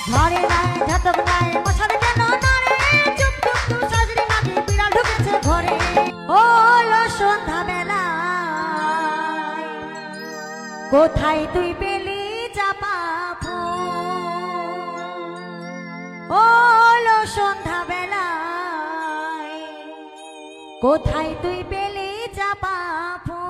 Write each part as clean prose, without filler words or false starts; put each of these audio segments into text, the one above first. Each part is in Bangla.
ঘরে নাই ঝাতক নাই মশার কেন নারে চুপ চুপ চুপ সাজরি নাকি বিড়াল ঢুকেছে ঘরে হলো সন্ধ্যা বেলা কোথায় তুই পেলি চাপা ফুল হলো সন্ধ্যা বেলা কোথায় তুই পেলি চাপা ফুল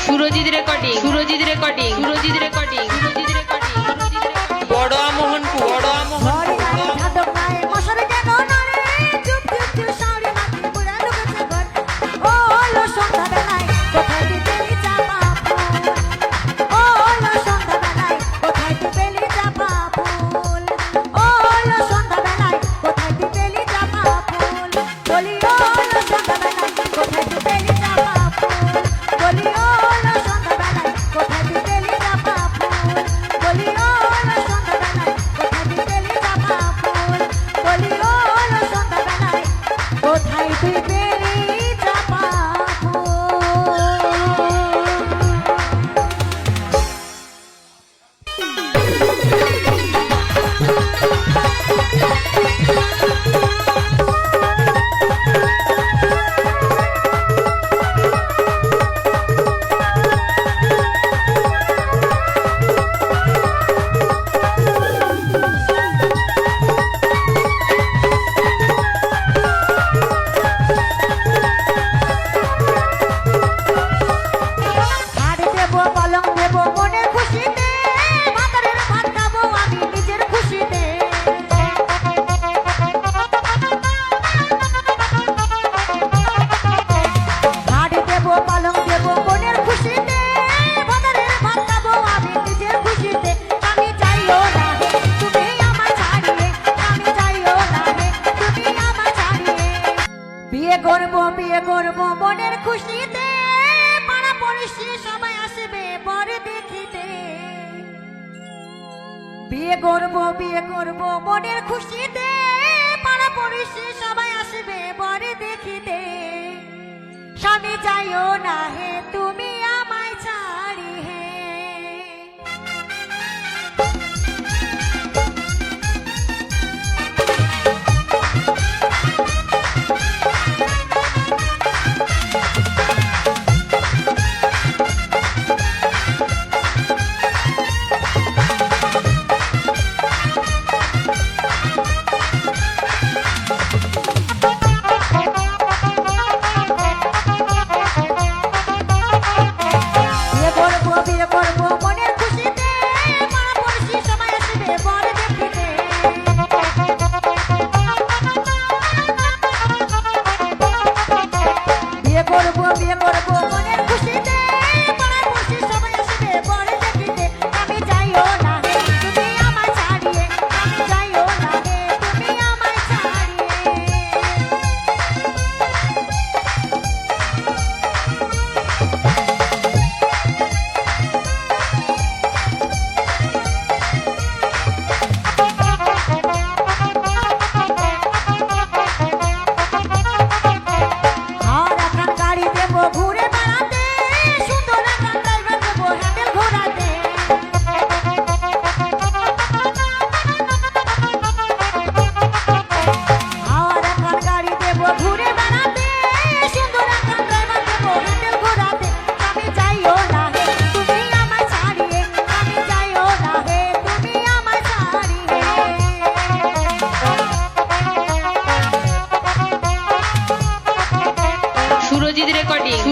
Surajit recording Surajit recording Surajit recording Surajit recording বড় আমোহনপুর বড় আমোহনপুর বিয়ে করবো মনের খুশিতে পাড়া পড়শি সবাই আসবে বর দেখিতে বিয়ে করবো মনের খুশিতে পাড়া পড়শি সবাই আসবে বর দেখিতে স্বামী যাইও না হে তুমি আমায় ছাড়ি হে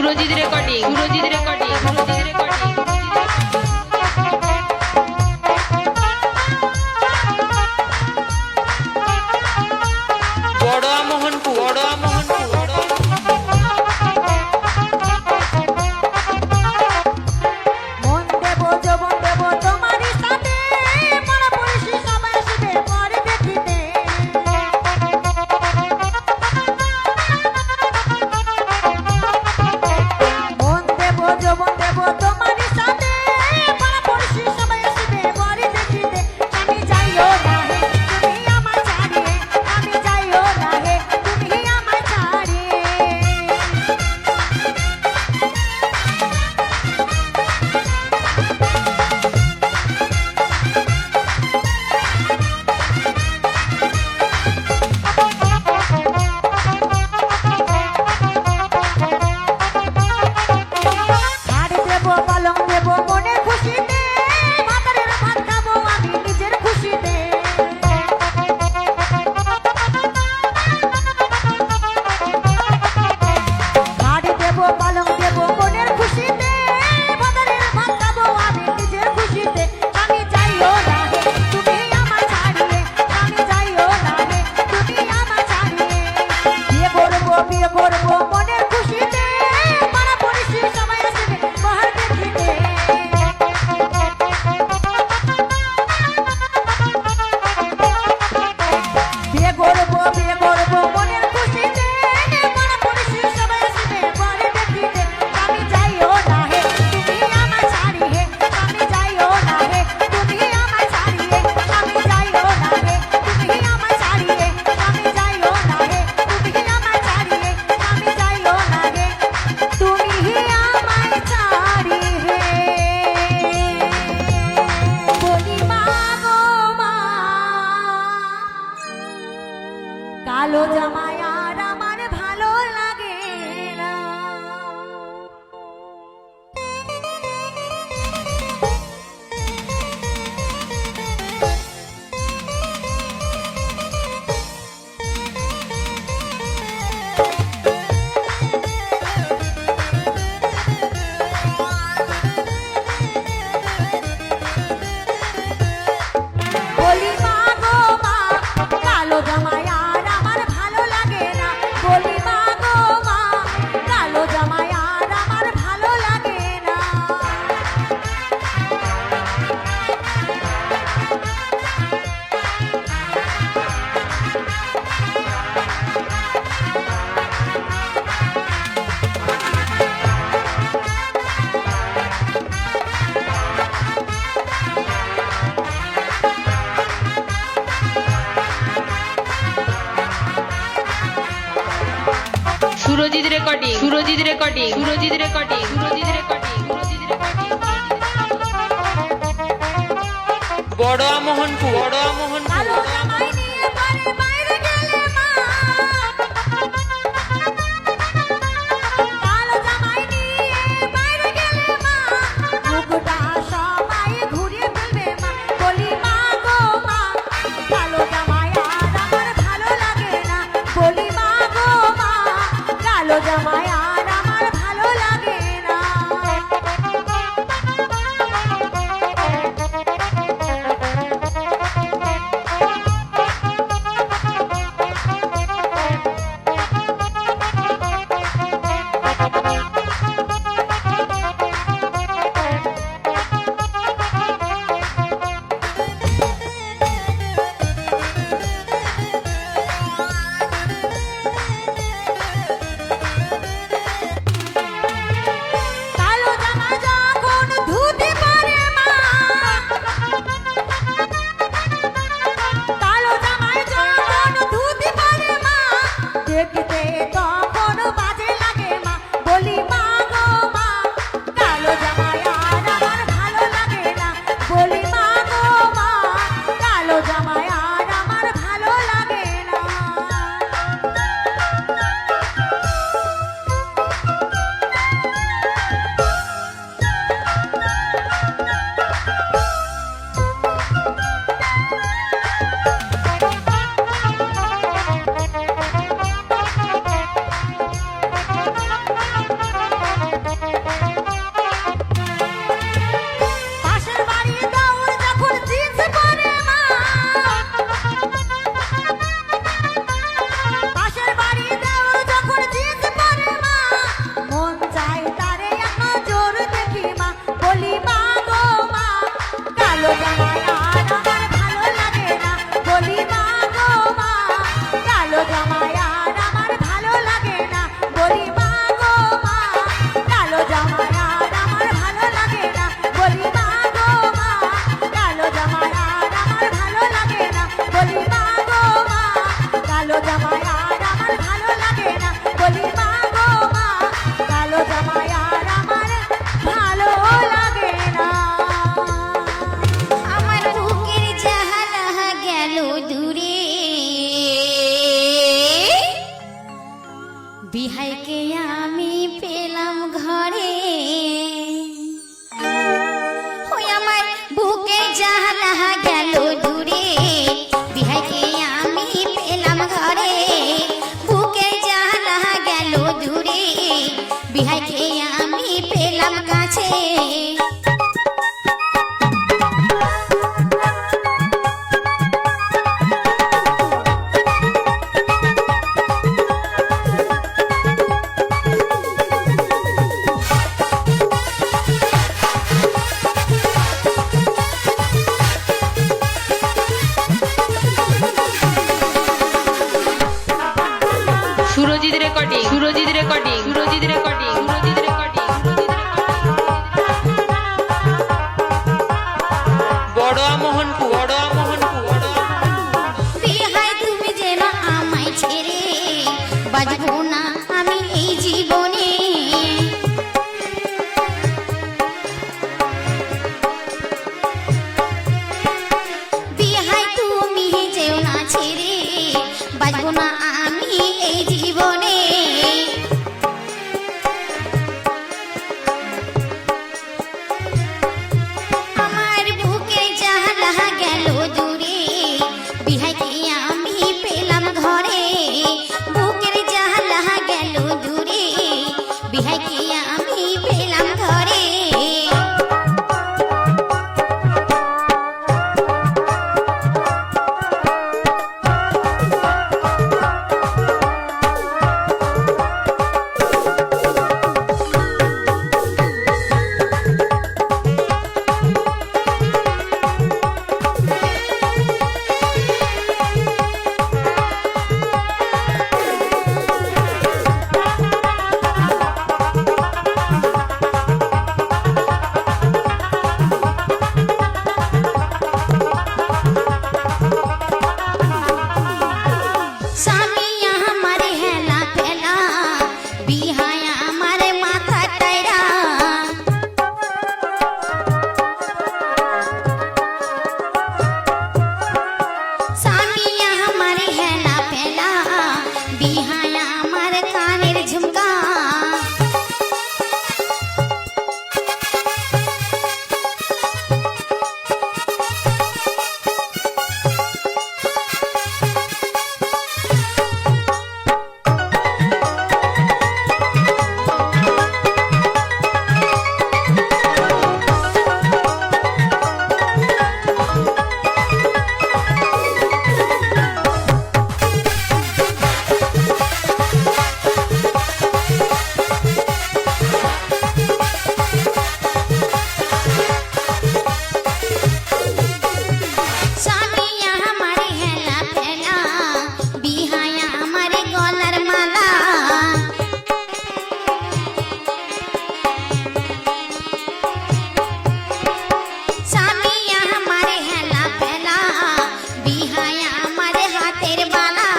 Surajit recording Surajit recording Surajit recording Baroya Mohanpur Baroya Mohanpur মন দেব যৌবন দেব তোমারই সাথে মনে পড়িসি সবাই আসবে পরে দেখিতে মন দেব যৌবন দেব তোমারই সাথে মনে পড়িসি সবাই আসবে পরে দেখিতে আমি যাইও না হে তুমি আমায় ছাড়িয়ে আমি যাইও না হে তুমি আমায় ছাড়িয়ে হাড় দেব পালং দেব মনের খুশিতে ভাতারের ভাত খাবো আমি নিজের খুশিতে হাড় দেব পালং দেব মনের খুশিতে ভাতারের ভাত খাবো আমি নিজের খুশিতে আমি যাইও না হে তুমি আমায় ছাড়িয়ে আমি যাইও না হে তুমি আমায় ছাড়িয়ে বিয়ে করবো মনের খুশিতে পাড়া পড়িসি সবাই আসবে বহার দেখিতে বিয়ে করবো মনের খুশিতে পাড়া পড়িসি সবাই আসবে বহার দেখিতে আমি যাইও না হে তুমি আমায় ছাড়িয়ে আমি যাইও না হে তুমি আমায় ছাড়িয়ে আমি যাইও না হে তুমি আমায় ছাড়িয়ে আমি যাইও না হে তুমি আমায় ছাড়িয়ে আমি যাইও না হে তুমি আমায় ছাড়িয়ে বলি মা গো মা কালো জামায় আর আমার ভালো লাগে না বলি মা গো মা কালো জামায় আর আমার ভালো লাগে না বলি মা গো মা কালো জামায় আর আমার ভালো লাগে না Surajit recording Surajit recording Surajit recording Surajit recording Surajit recording Baroya Mohanpur Baroya Mohanpur কালো জামাই নিয়ে পরে বাইরে গেলে মা কালো জামাই নিয়ে বাইরে গেলে মা মুখটা সবাই ঘুরিয়ে ফেলবে মা বলি মা গো মা কালো জামাই আর আমার ভালো লাগে না বলি মা গো মা কালো জামাই আর আমার ভালো লাগে না জামাই আর আমার ভালো লাগে না, বলি মা গো মা, কালো জামাই আর আমার ভালো লাগে না। আমার বুকের জাহালা গেল দূরে, বিহাইকে আমি পেলাম ঘরে। ওই আমার বুকের জাহালা গেল দূরে, বিহাইকে আমি পেলাম ঘরে। বুকের জাহালা গেল দূরে, বিহাইকে আমি পেলাম কাছে। Surajit recording, Surajit recording, Surajit recording, Surajit recording, Baroya Mohanpur, Baroya Mohanpur, Baroya Mohanpur. বিহাই তুমি যেন আমায় ছেড়ে বাজবো না আমি এই জীবনে। বিহাই তুমি যেও না ছেড়ে বাজবো না আমি এই জীবনে। আমার বুকের জাহালা গেল দূরে, বিহাইকে আমি পেলাম ঘরে। বুকের জাহালা গেল দূরে, বিহাইকে আমি পেলাম ঘরে। স্বামী আমার হেলা ফেলা, বিহাই আমার মাথা টাইরা। স্বামী আমার হেলা ফেলা, বিহাই আমার কানের ঝুমকা। স্বামী আমার হেলা ফেলা, বিহাই আমার গলার মালা। স্বামী আমার হেলা ফেলা, বিহাই আমার হাতের বালা।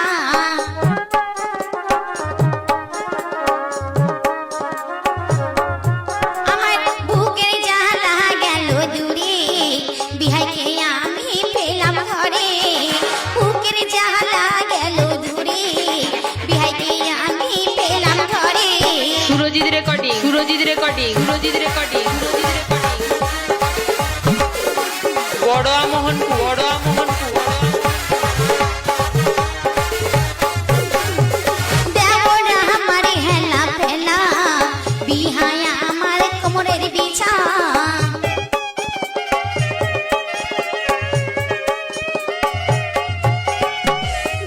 আমার বুকের জাহালা গেল দূরে, বিহাইকে আমি পেলাম ঘরে। বুকের জাহালা গেল দূরে, বিহাইকে আমি পেলাম ঘরে। Surajit recording, Surajit recording, Surajit recording, Surajit recording, Baroya Mohanpur, Baroya Mohanpur, দেওরা আমার হেলা ফেলা, বিহাই আমার কোমরের বিছা।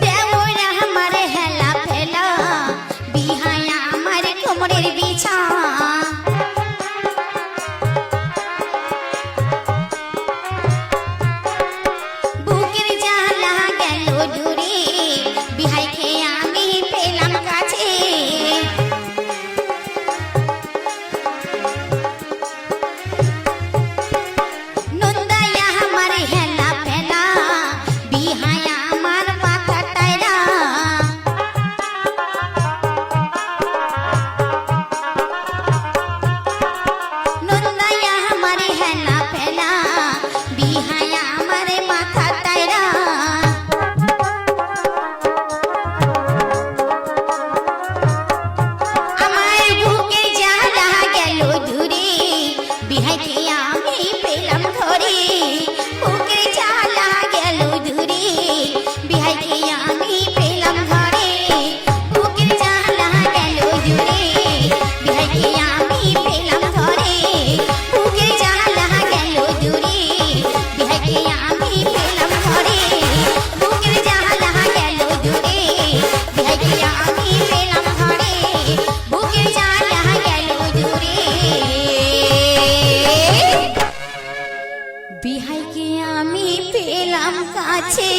দেওরা আমার হেলা ফেলা, বিহাই আমার কোমরের বিছা। বিহাইকে আমি পেলাম কাছে